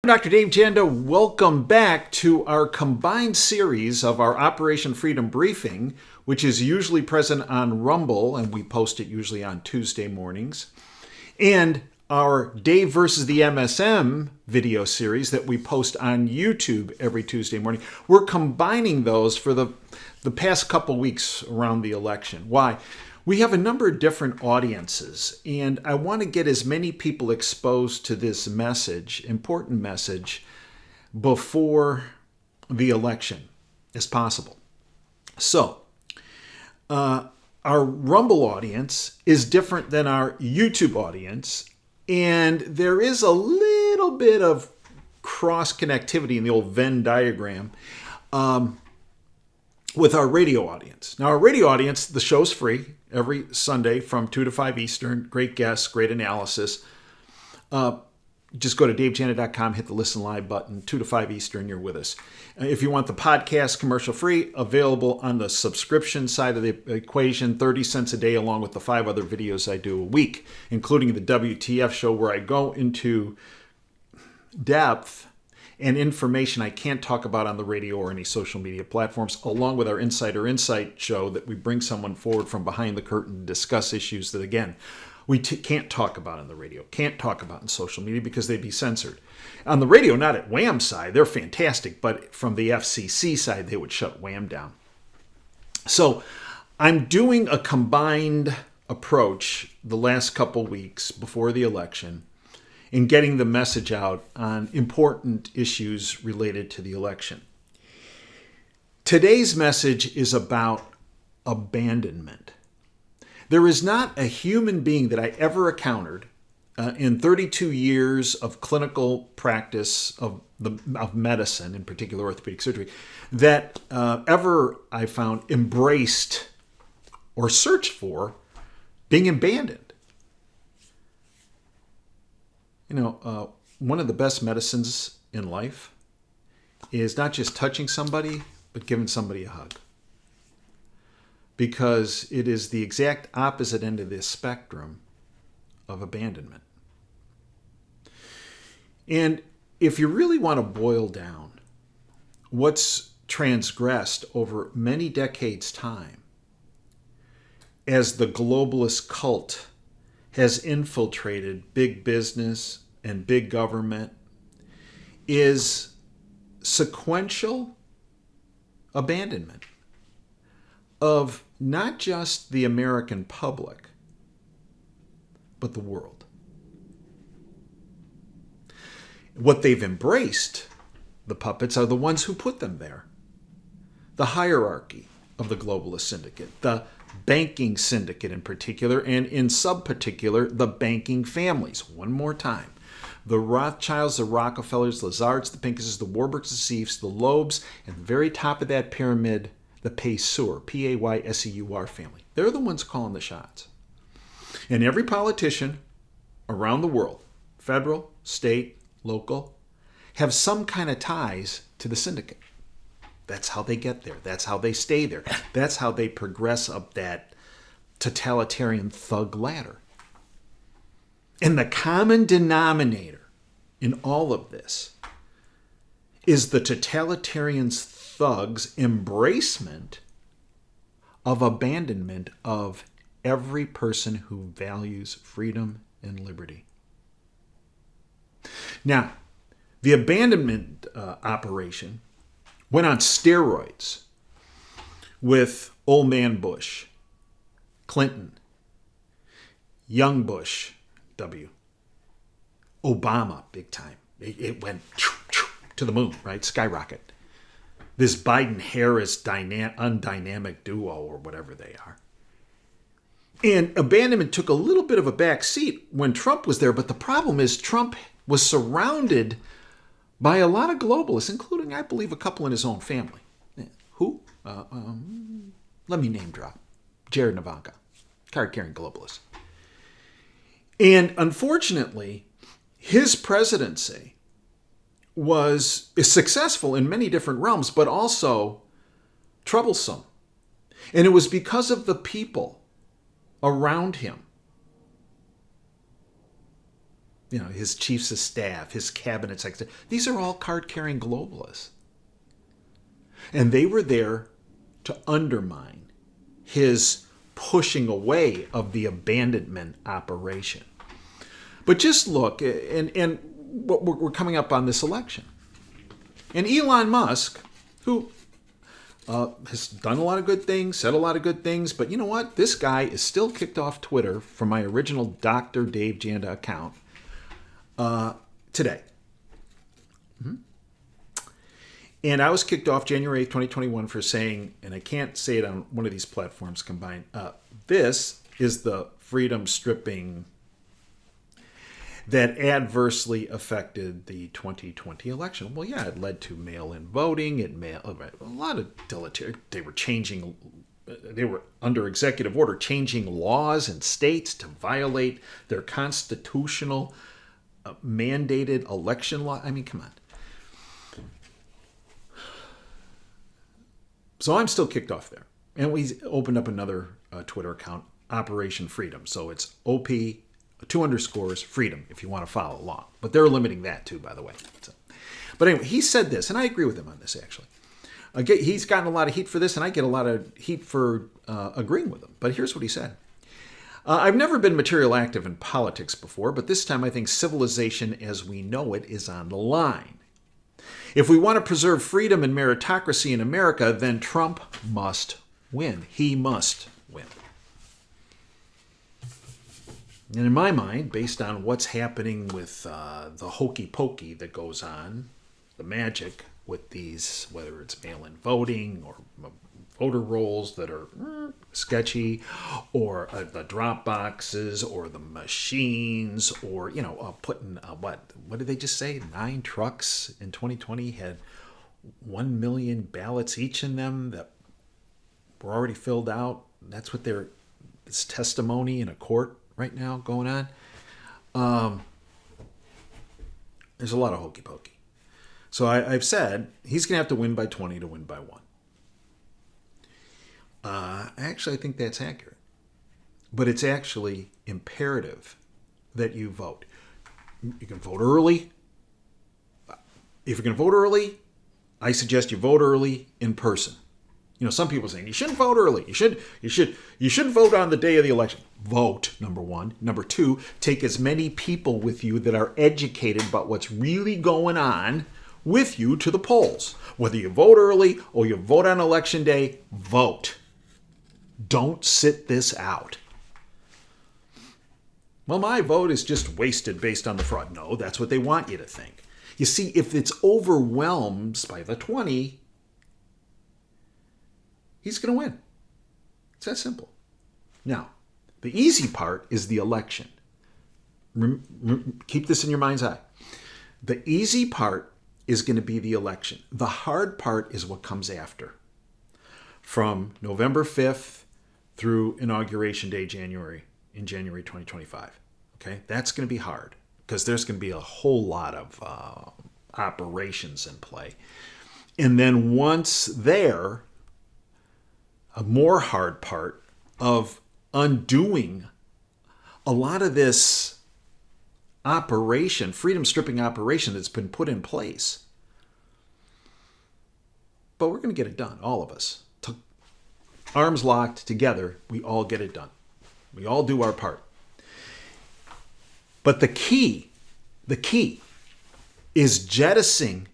Dr. Dave Janda, welcome back to our combined series of our Operation Freedom Briefing, which is usually present on Rumble, and we post it usually on Tuesday mornings, and our Dave versus the MSM video series that we post on YouTube every Tuesday morning. We're combining those for the past couple weeks around the election. Why? We have a number of different audiences, and I want to get as many people exposed to this message, important message, before the election as possible. So, our Rumble audience is different than our YouTube audience, and there is a little bit of cross-connectivity in the old Venn diagram with our radio audience. Now, our radio audience, the show's free every Sunday from 2 to 5 Eastern. Great guests, great analysis. Just go to davejanda.com, hit the listen live button, 2 to 5 Eastern, you're with us. If you want the podcast commercial free, available on the subscription side of the equation, 30 cents a day, along with the 5 other videos I do a week, including the WTF show where I go into depth and information I can't talk about on the radio or any social media platforms, along with our Insider Insight show that we bring someone forward from behind the curtain to discuss issues that, again, we can't talk about on the radio, can't talk about in social media because they'd be censored. On the radio, not at Wham's side, they're fantastic, but from the FCC side, they would shut Wham down. So I'm doing a combined approach the last couple weeks before the election in getting the message out on important issues related to the election. Today's message is about abandonment. There is not a human being that I ever encountered in 32 years of clinical practice of medicine, in particular orthopedic surgery, that ever I found embraced or searched for being abandoned. You know, one of the best medicines in life is not just touching somebody, but giving somebody a hug. Because it is the exact opposite end of this spectrum of abandonment. And if you really want to boil down what's transgressed over many decades' time as the globalist cult has infiltrated big business and big government, is sequential abandonment of not just the American public, but the world. What they've embraced, the puppets, are the ones who put them there. The hierarchy of the globalist syndicate, the banking syndicate in particular, and in sub-particular, the banking families. One more time. The Rothschilds, the Rockefellers, the Lazards, the Pinkases, the Warburgs, the Seifs, the Loebs, and the very top of that pyramid, the Payseur, Payseur family. They're the ones calling the shots. And every politician around the world, federal, state, local, have some kind of ties to the syndicate. That's how they get there. That's how they stay there. That's how they progress up that totalitarian thug ladder. And the common denominator in all of this is the totalitarian thugs' embracement of abandonment of every person who values freedom and liberty. Now, the abandonment operation went on steroids with old man Bush, Clinton, young Bush, W, Obama, big time. It went to the moon, right? Skyrocket. This Biden-Harris undynamic duo or whatever they are. And abandonment took a little bit of a back seat when Trump was there, but the problem is Trump was surrounded by a lot of globalists, including, I believe, a couple in his own family. Who? Let me name drop. Jared and Ivanka, card-carrying globalists. And unfortunately, his presidency is successful in many different realms, but also troublesome. And it was because of the people around him. his chiefs of staff, his cabinet secretary. These are all card-carrying globalists. And they were there to undermine his pushing away of the abandonment operation. But just look, and what we're coming up on this election. And Elon Musk, who has done a lot of good things, said a lot of good things, but you know what? This guy is still kicked off Twitter from my original Dr. Dave Janda account today. Mm-hmm. And I was kicked off January 8th, 2021 for saying, and I can't say it on one of these platforms combined, this is the freedom stripping that adversely affected the 2020 election. Well, yeah, it led to mail-in voting. A lot of deleterious. They were under executive order changing laws in states to violate their constitutional mandated election law. I mean, come on. So I'm still kicked off there. And we opened up another Twitter account, Operation Freedom. So it's OP 2_ freedom if you want to follow along. But they're limiting that too, by the way. But anyway, he said this, and I agree with him on this actually. He's gotten a lot of heat for this, and I get a lot of heat for agreeing with him. But here's what he said. I've never been material active in politics before, but this time I think civilization as we know it is on the line. If we want to preserve freedom and meritocracy in America, then Trump must win. He must win. And in my mind, based on what's happening with the hokey pokey that goes on, the magic with these, whether it's mail-in voting or voter rolls that are sketchy, or the drop boxes, or the machines, or putting what did they just say? 9 trucks in 2020 had 1 million ballots each in them that were already filled out. That's what it's testimony in a court right now going on. There's a lot of hokey pokey. So I've said he's going to have to win by 20 to win by 1. Actually, I think that's accurate. But it's actually imperative that you vote. You can vote early. If you're going to vote early, I suggest you vote early in person. Some people are saying you shouldn't vote early. You should vote on the day of the election. Vote, number 1. Number 2, take as many people with you that are educated about what's really going on with you to the polls. Whether you vote early or you vote on election day, vote. Don't sit this out. Well, my vote is just wasted based on the fraud. No, that's what they want you to think. You see, if it's overwhelmed by the 20, he's going to win. It's that simple. Now, the easy part is the election. Keep this in your mind's eye. The easy part is going to be the election. The hard part is what comes after. From November 5th through Inauguration Day, January 2025. Okay, that's going to be hard because there's going to be a whole lot of operations in play. And then once there, a more hard part of undoing a lot of this operation, freedom stripping operation that's been put in place. But we're going to get it done, all of us. Arms locked together, we all get it done. We all do our part. But the key is jettisoning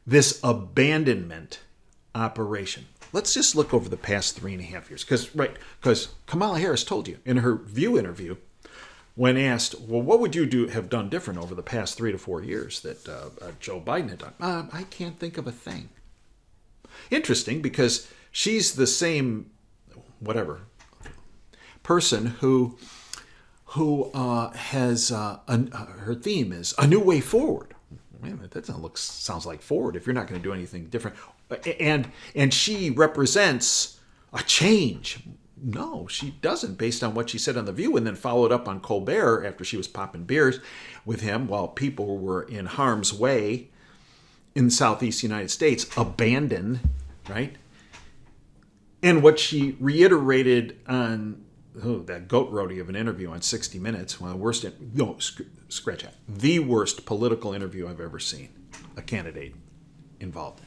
this abandonment operation. Let's just look over the past 3.5 years. Because Kamala Harris told you in her View interview, when asked, well, what would you have done different over the past 3 to 4 years that Joe Biden had done? I can't think of a thing. Interesting, because she's the same, person who has her theme is a new way forward. Wait a minute, that sounds like forward if you're not going to do anything different. And she represents a change. No, she doesn't, based on what she said on The View, and then followed up on Colbert after she was popping beers with him while people were in harm's way in the Southeast United States, abandoned, right? And what she reiterated on that goat roadie of an interview on 60 Minutes, one of the worst, no, scratch that, the worst political interview I've ever seen a candidate involved in.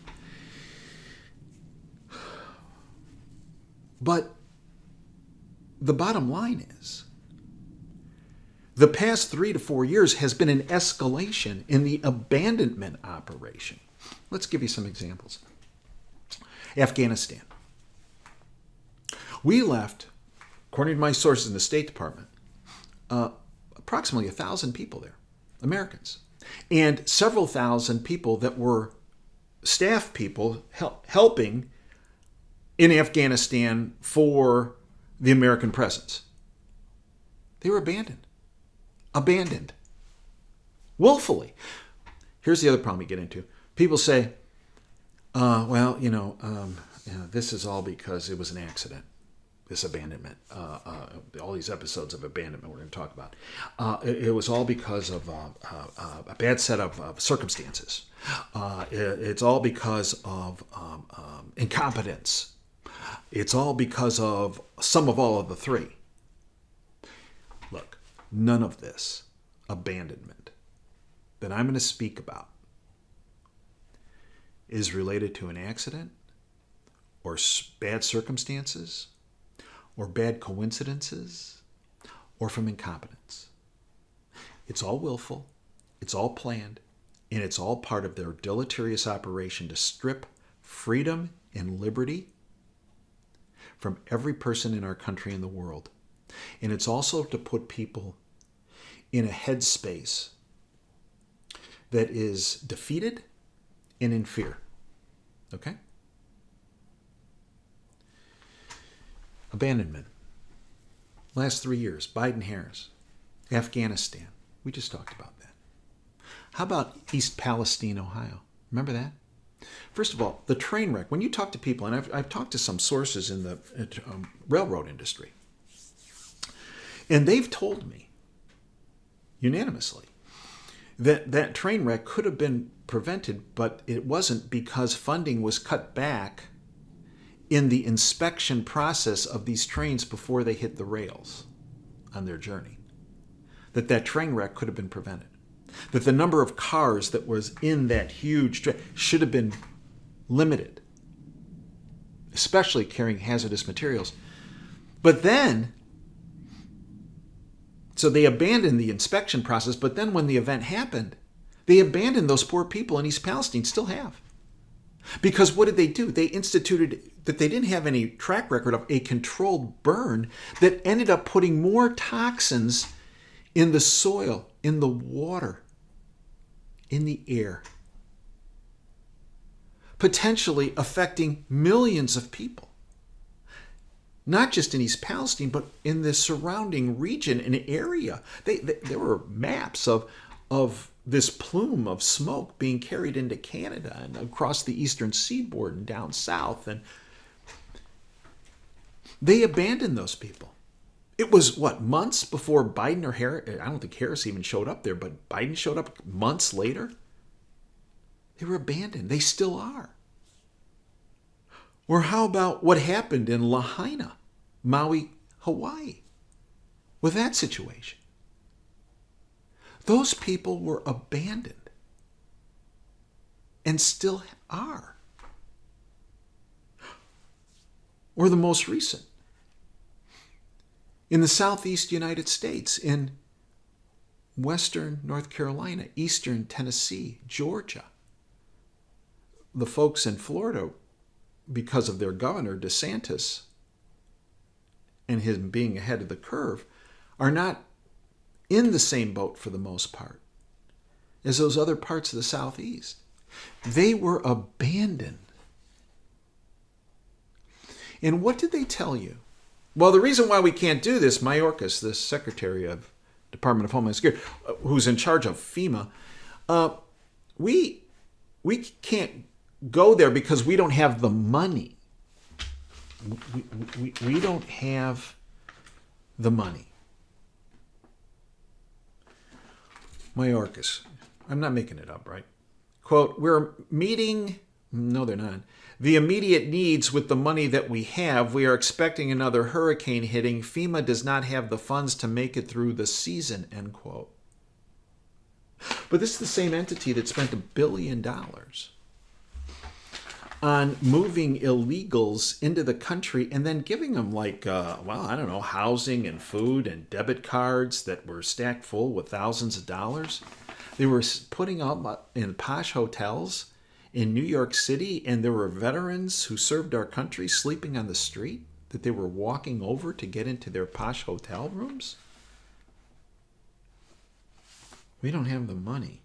But the bottom line is, the past 3 to 4 years has been an escalation in the abandonment operation. Let's give you some examples. Afghanistan. We left, according to my sources in the State Department, approximately 1,000 people there, Americans, and several thousand people that were staff people helping in Afghanistan for the American presence. They were abandoned. Abandoned. Willfully. Here's the other problem you get into. People say, this is all because it was an accident, this abandonment. All these episodes of abandonment we're going to talk about. It was all because of a bad set of circumstances. It's all because of incompetence. It's all because of some of all of the three. Look, none of this abandonment that I'm going to speak about is related to an accident or bad circumstances or bad coincidences or from incompetence. It's all willful, it's all planned, and it's all part of their deleterious operation to strip freedom and liberty from every person in our country and the world. And it's also to put people in a headspace that is defeated and in fear. Okay? Abandonment. Last 3 years, Biden-Harris. Afghanistan. We just talked about that. How about East Palestine, Ohio? Remember that? First of all, the train wreck. When you talk to people, and I've talked to some sources in the railroad industry, and they've told me unanimously that train wreck could have been prevented, but it wasn't because funding was cut back in the inspection process of these trains before they hit the rails on their journey. That train wreck could have been prevented. That the number of cars that was in that huge train should have been limited, especially carrying hazardous materials. But then, so they abandoned the inspection process, but then when the event happened, they abandoned those poor people in East Palestine, still have. Because what did they do? They instituted that they didn't have any track record of a controlled burn that ended up putting more toxins in the soil, in the water, in the air, potentially affecting millions of people. Not just in East Palestine, but in the surrounding region and area. There were maps of this plume of smoke being carried into Canada and across the eastern seaboard and down south. And they abandoned those people. It was, months before Biden or Harris? I don't think Harris even showed up there, but Biden showed up months later. They were abandoned. They still are. Or how about what happened in Lahaina, Maui, Hawaii, with that situation? Those people were abandoned and still are. Or the most recent, in the southeast United States, in western North Carolina, eastern Tennessee, Georgia. The folks in Florida, because of their governor, DeSantis, and him being ahead of the curve, are not in the same boat for the most part as those other parts of the southeast. They were abandoned. And what did they tell you? Well, the reason why we can't do this, Mayorkas, the Secretary of Department of Homeland Security, who's in charge of FEMA, we can't go there because we don't have the money. We don't have the money. Mayorkas, I'm not making it up, right? Quote, we're meeting No, they're not. The immediate needs with the money that we have, we are expecting another hurricane hitting. FEMA does not have the funds to make it through the season, end quote. But this is the same entity that spent $1 billion on moving illegals into the country and then giving them housing and food and debit cards that were stacked full with thousands of dollars. They were putting up in posh hotels in New York City, and there were veterans who served our country sleeping on the street that they were walking over to get into their posh hotel rooms. We don't have the money.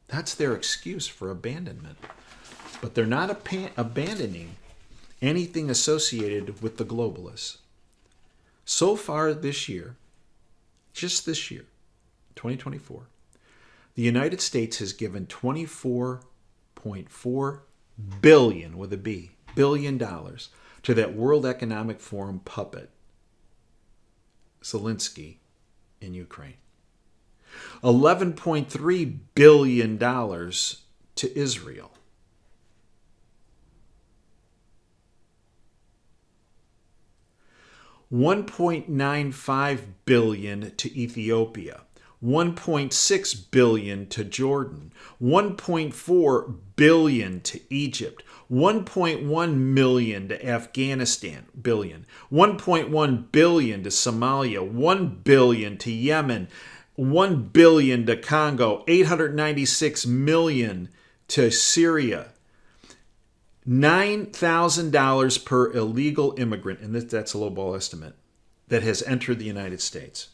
That's their excuse for abandonment. But they're not abandoning anything associated with the globalists. So far this year, just this year, 2024, the United States has given $24.4 billion with a B, billion dollars to that World Economic Forum puppet, Zelensky, in Ukraine. $11.3 billion to Israel. $1.95 billion to Ethiopia, $1.6 billion to Jordan, $1.4 billion to Egypt, $1.1 million to Afghanistan, $1.1 billion to Somalia, $1 billion to Yemen, $1 billion to Congo, $896 million to Syria, $9,000 per illegal immigrant, and that's a lowball estimate, that has entered the United States.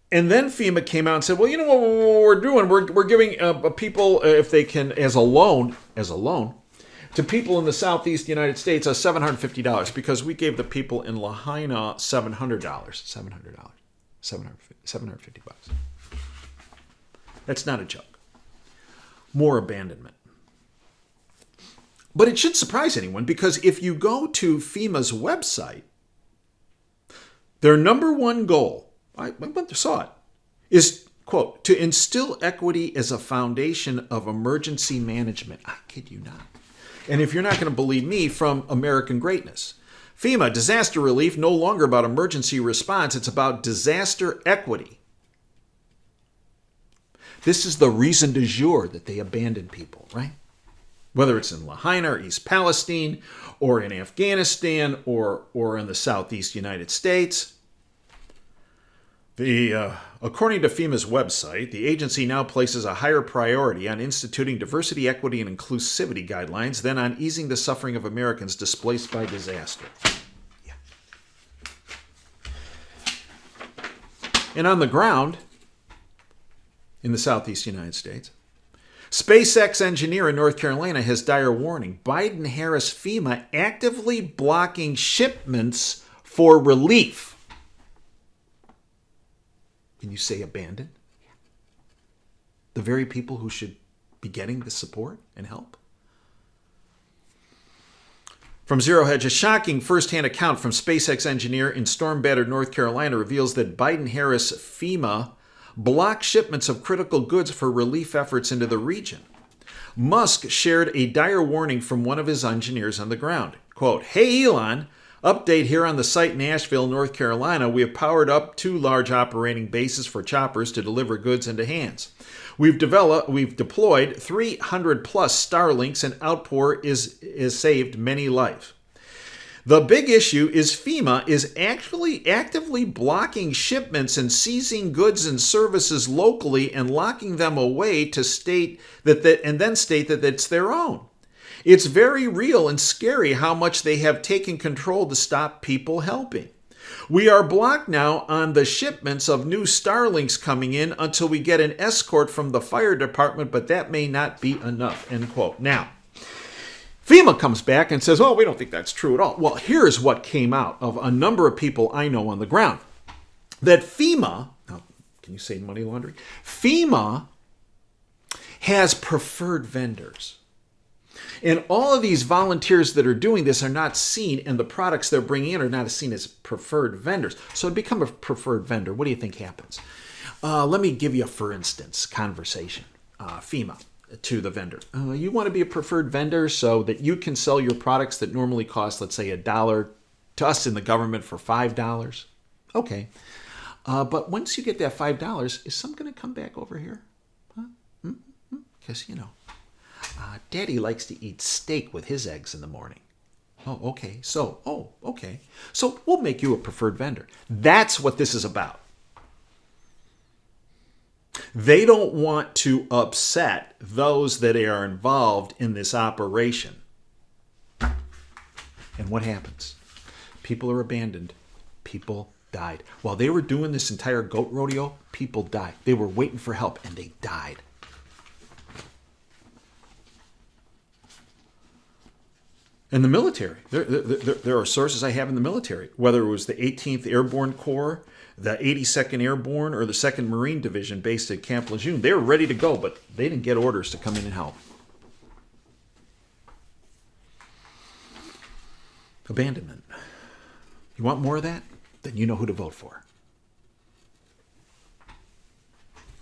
And then FEMA came out and said, well, you know what we're doing? We're giving people, if they can, as a loan, to people in the southeast United States, $750 because we gave the people in Lahaina $750. That's not a joke. More abandonment. But it should surprise anyone because if you go to FEMA's website, their number one goal, I saw it, is, quote, to instill equity as a foundation of emergency management. I kid you not. And if you're not going to believe me, from American Greatness. FEMA, disaster relief, no longer about emergency response. It's about disaster equity. This is the reason du jour that they abandon people, right? Whether it's in Lahaina or East Palestine or in Afghanistan or in the southeast United States. According to FEMA's website, the agency now places a higher priority on instituting diversity, equity, and inclusivity guidelines than on easing the suffering of Americans displaced by disaster. Yeah. And on the ground, in the southeast United States, SpaceX engineer in North Carolina has dire warning. Biden-Harris FEMA actively blocking shipments for relief. Can you say abandoned? The very people who should be getting the support and help? From Zero Hedge, a shocking first-hand account from SpaceX engineer in storm-battered North Carolina reveals that Biden-Harris FEMA blocked shipments of critical goods for relief efforts into the region. Musk shared a dire warning from one of his engineers on the ground. Quote, "Hey Elon, update here on the site in Asheville, North Carolina. We have powered up 2 large operating bases for choppers to deliver goods into hands. We've deployed 300 plus Starlinks, and outpour is saved many lives. The big issue is FEMA is actually actively blocking shipments and seizing goods and services locally and locking them away to state that it's their own. It's very real and scary how much they have taken control to stop people helping. We are blocked now on the shipments of new Starlinks coming in until we get an escort from the fire department, but that may not be enough," end quote. Now, FEMA comes back and says, "Oh, we don't think that's true at all." Well, here's what came out of a number of people I know on the ground. That FEMA, now, can you say money laundering? FEMA has preferred vendors. And all of these volunteers that are doing this are not seen, and the products they're bringing in are not seen as preferred vendors. So to become a preferred vendor, what do you think happens? Let me give you a for instance conversation. FEMA. to the vendor. You want to be a preferred vendor so that you can sell your products that normally cost, let's say, $1 to us in the government for $5. Okay. But once you get that $5, is some going to come back over here? Because, Daddy likes to eat steak with his eggs in the morning. Okay. So we'll make you a preferred vendor. That's what this is about. They don't want to upset those that are involved in this operation. And what happens? People are abandoned. People died. While they were doing this entire goat rodeo, people died. They were waiting for help, and they died. In the military, there are sources I have in the military, whether it was the 18th Airborne Corps, the 82nd Airborne, or the 2nd Marine Division based at Camp Lejeune. They were ready to go, but they didn't get orders to come in and help. Abandonment. You want more of that? Then you know who to vote for.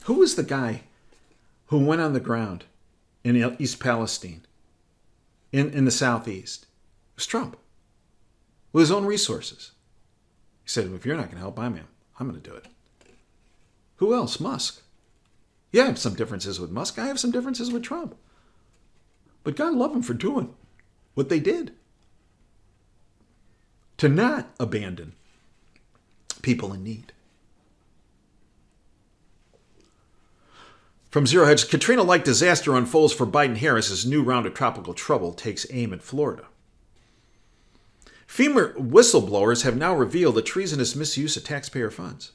Who was the guy who went on the ground in East Palestine, in the southeast? It was Trump, with his own resources. He said, if you're not going to help, I'm going to do it. Who else? Musk. Yeah, I have some differences with Musk. I have some differences with Trump. But God love them for doing what they did. To not abandon people in need. From Zero Hedge, Katrina-like disaster unfolds for Biden-Harris as new round of tropical trouble takes aim at Florida. FEMA whistleblowers have now revealed a treasonous misuse of taxpayer funds.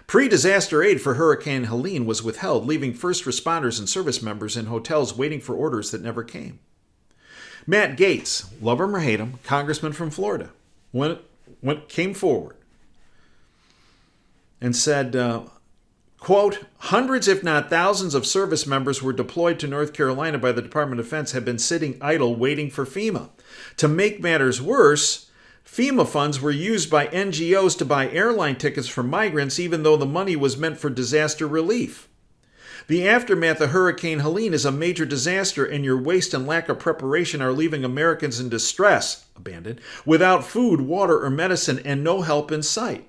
Pre-disaster aid for Hurricane Helene was withheld, leaving first responders and service members in hotels waiting for orders that never came. Matt Gaetz, love him or hate him, congressman from Florida, came forward and said, quote, hundreds if not thousands of service members were deployed to North Carolina by the Department of Defense have been sitting idle waiting for FEMA. To make matters worse, FEMA funds were used by NGOs to buy airline tickets for migrants even though the money was meant for disaster relief. The aftermath of Hurricane Helene is a major disaster, and your waste and lack of preparation are leaving Americans in distress, abandoned, without food, water, or medicine, and no help in sight.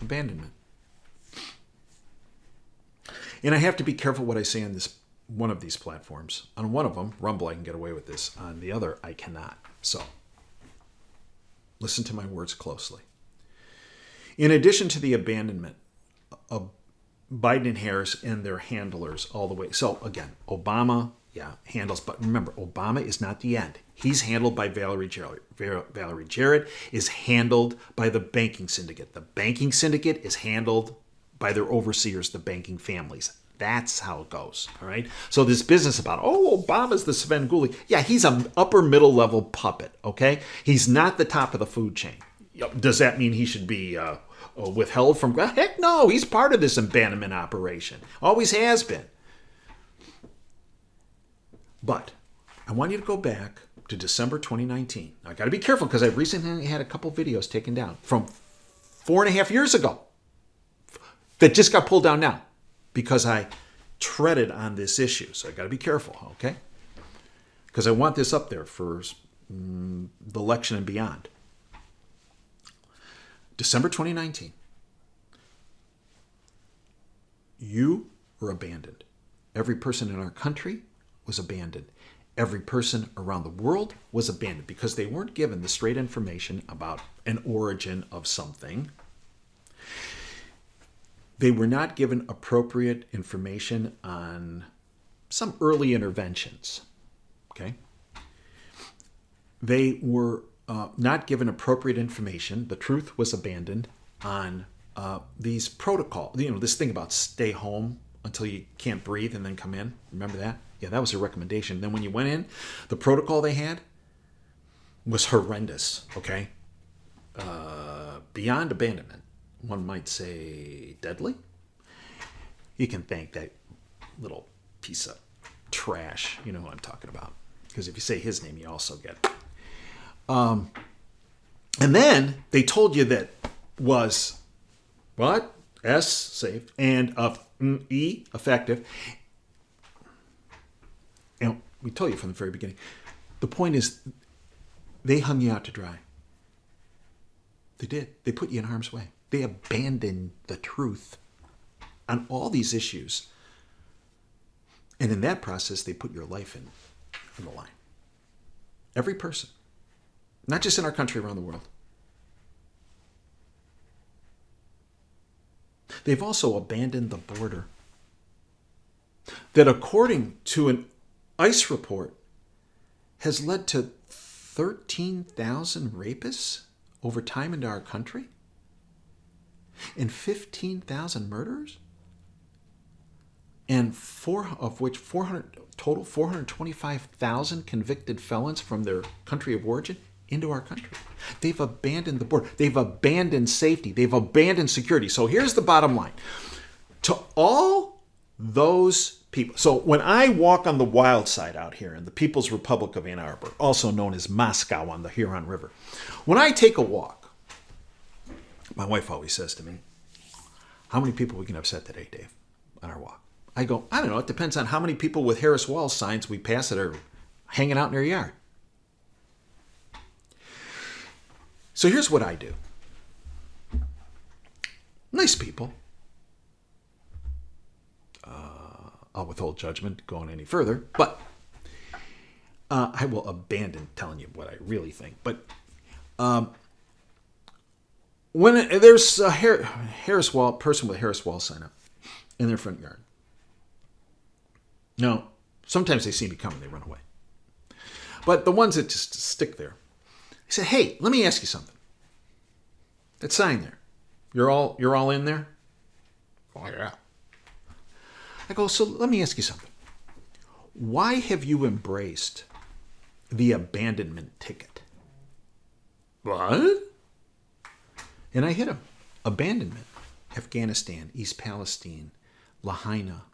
Abandonment. And I have to be careful what I say on this one of these platforms. On one of them, Rumble, I can get away with this. On the other, I cannot. So, listen to my words closely. In addition to the abandonment of Biden and Harris and their handlers all the way. So, again, Obama, handles. But remember, Obama is not the end. He's handled by Valerie Jarrett. Valerie Jarrett is handled by the banking syndicate. The banking syndicate is handled by their overseers, the banking families. That's how it goes, all right? So this business about, Obama's the Svengoolie. Yeah, he's an upper middle level puppet, okay? He's not the top of the food chain. Does that mean he should be withheld from? Heck no, he's part of this abandonment operation. Always has been. But I want you to go back to December 2019. Now, I got to be careful because I recently had a couple videos taken down from 4.5 years ago that just got pulled down now because I treaded on this issue. So I got to be careful, okay? Because I want this up there for the election and beyond. December 2019. You were abandoned. Every person in our country was abandoned. Every person around the world was abandoned because they weren't given the straight information about an origin of something. They were not given appropriate information on some early interventions. Okay? They were not given appropriate information. The truth was abandoned on these protocols. This thing about stay home until you can't breathe and then come in. Remember that? Yeah, that was a recommendation. Then when you went in, the protocol they had was horrendous, okay? Beyond abandonment. One might say deadly. You can thank that little piece of trash. You know what I'm talking about. Because if you say his name, you also get it. And then they told you that was, what? S, safe, and E, effective. And we told you from the very beginning. The point is, they hung you out to dry. They did. They put you in harm's way. They abandoned the truth on all these issues. And in that process, they put your life in the line. Every person. Not just in our country, around the world. They've also abandoned the border. That, according to an ICE report, has led to 13,000 rapists over time into our country? And 15,000 murderers? And of which 425,000 convicted felons from their country of origin into our country. They've abandoned the border. They've abandoned safety. They've abandoned security. So here's the bottom line. To all those people. So when I walk on the wild side out here in the People's Republic of Ann Arbor, also known as Moscow on the Huron River, when I take a walk, my wife always says to me, how many people we can upset today, Dave, on our walk? I go, I don't know. It depends on how many people with Harris Wall signs we pass that are hanging out in their yard. So here's what I do. Nice people. I'll withhold judgment going any further, but I will abandon telling you what I really think. But when there's a Harris Wall person with a Harris Wall sign up in their front yard, no, sometimes they see me coming, they run away. But the ones that just stick there, I said, hey, let me ask you something. That sign there, you're all in there? Oh, yeah. I go, so let me ask you something. Why have you embraced the abandonment ticket? What? And I hit him. Abandonment. Afghanistan, East Palestine, Lahaina,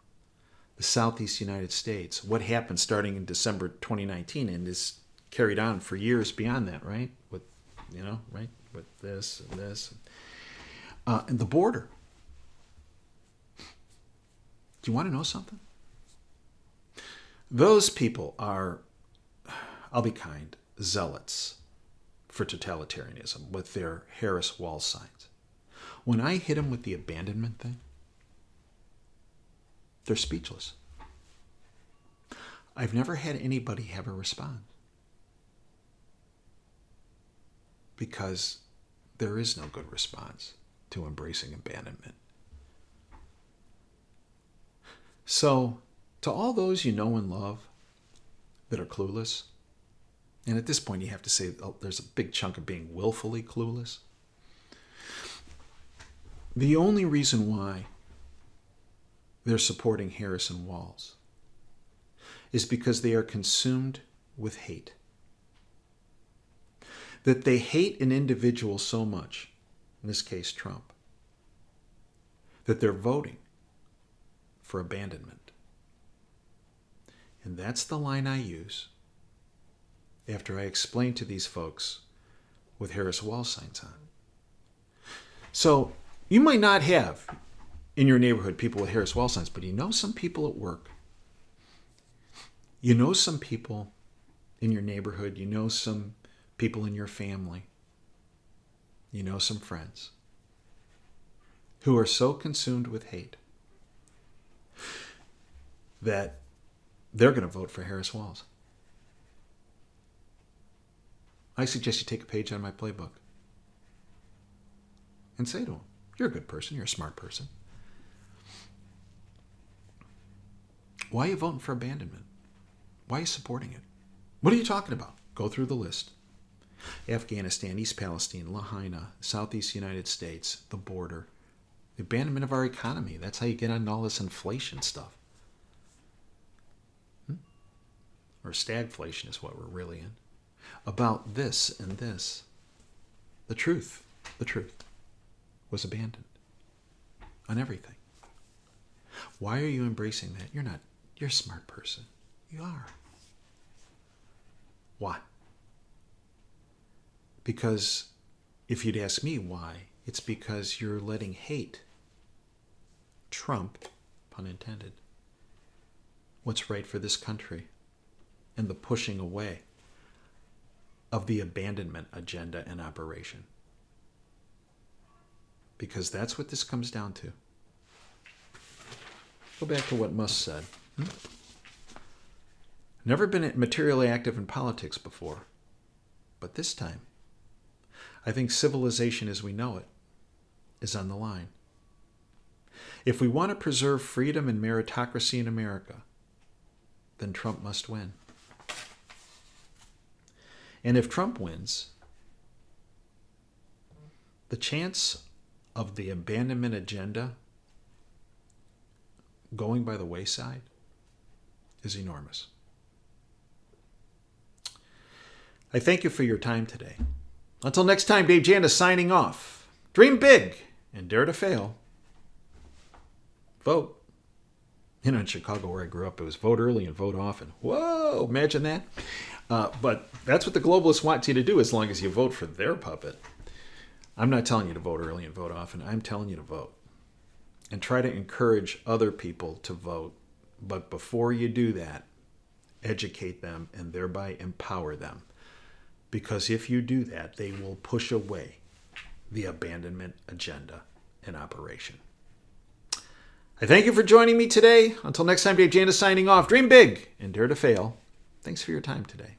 the Southeast United States. What happened starting in December 2019 and is carried on for years beyond that, right? With this and this. And the border. Do you want to know something? Those people are, I'll be kind, zealots for totalitarianism with their Harris Wall signs. When I hit them with the abandonment thing, they're speechless. I've never had anybody have a response. Because there is no good response to embracing abandonment. So, to all those you know and love that are clueless, and at this point you have to say there's a big chunk of being willfully clueless, the only reason why they're supporting Harrison Walls is because they are consumed with hate. That they hate an individual so much, in this case Trump, that they're voting for abandonment. And that's the line I use after I explain to these folks with Harris Wall signs on. So you might not have in your neighborhood people with Harris Wall signs, but you know some people at work. You know some people in your neighborhood. You know some people in your family. You know some friends who are so consumed with hate that they're going to vote for Harris Walls. I suggest you take a page out of my playbook and say to them, you're a good person, you're a smart person. Why are you voting for abandonment? Why are you supporting it? What are you talking about? Go through the list. Afghanistan, East Palestine, Lahaina, Southeast United States, the border, the abandonment of our economy. That's how you get on all this inflation stuff. Or stagflation is what we're really in. About this and this. The truth was abandoned on everything. Why are you embracing that? You're a smart person. You are. Why? Because if you'd ask me why, it's because you're letting hate trump, pun intended, what's right for this country and the pushing away of the abandonment agenda and operation. Because that's what this comes down to. Go back to what Musk said. Never been materially active in politics before, but this time, I think civilization as we know it is on the line. If we want to preserve freedom and meritocracy in America, then Trump must win. And if Trump wins, the chance of the abandonment agenda going by the wayside is enormous. I thank you for your time today. Until next time, Dave Janda signing off. Dream big and dare to fail. Vote. In Chicago where I grew up, it was vote early and vote often. Whoa, imagine that. But that's what the globalists want you to do as long as you vote for their puppet. I'm not telling you to vote early and vote often. I'm telling you to vote. And try to encourage other people to vote. But before you do that, educate them and thereby empower them. Because if you do that, they will push away the abandonment agenda in operation. I thank you for joining me today. Until next time, Dave Janda signing off. Dream big and dare to fail. Thanks for your time today.